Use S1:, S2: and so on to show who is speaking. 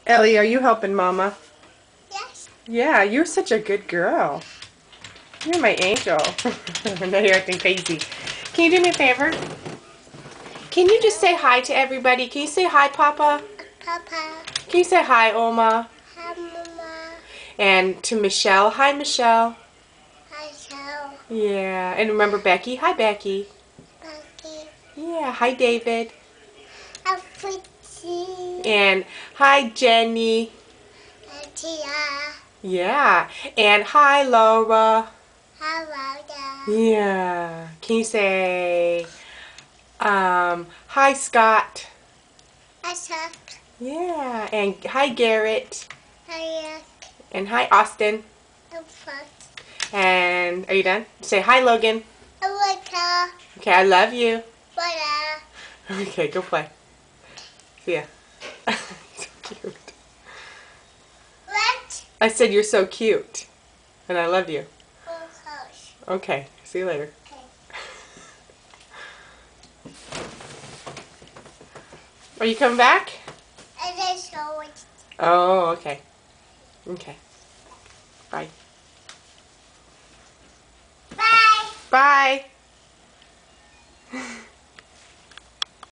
S1: Ellie, are you helping Mama?
S2: Yes.
S1: Yeah, you're such a good girl. You're my angel. Now you're acting crazy. Can you do me a favor? Can you just say hi to everybody? Can you say hi, Papa?
S2: Papa.
S1: Can you say hi, Oma?
S2: Hi, Mama.
S1: And to Michelle, hi, Michelle.
S2: Hi, Joe.
S1: Yeah, and remember Becky? Hi, Becky.
S2: Becky.
S1: Yeah, hi, David.
S2: Hi, Fritzy.
S1: And hi, Jenny.
S2: Hi, Tia.
S1: Yeah, and hi, Laura.
S2: Hi, Rhoda.
S1: Yeah. Can you say, hi, Scott?
S2: Hi, Chuck.
S1: Yeah, and hi, Garrett.
S2: Hi, Yuck.
S1: And hi, Austin.
S2: I'm Fuck.
S1: And are you done? Say hi, Logan.
S2: I like her.
S1: Okay, I love you.
S2: Bye.
S1: Okay, go play. See ya. So cute.
S2: What?
S1: I said you're so cute. And I love you.
S2: Oh, gosh.
S1: Okay, see you later.
S2: Okay.
S1: Are you coming back?
S2: And then show it.
S1: Oh, okay. Okay. Bye.
S2: Bye.
S1: Bye.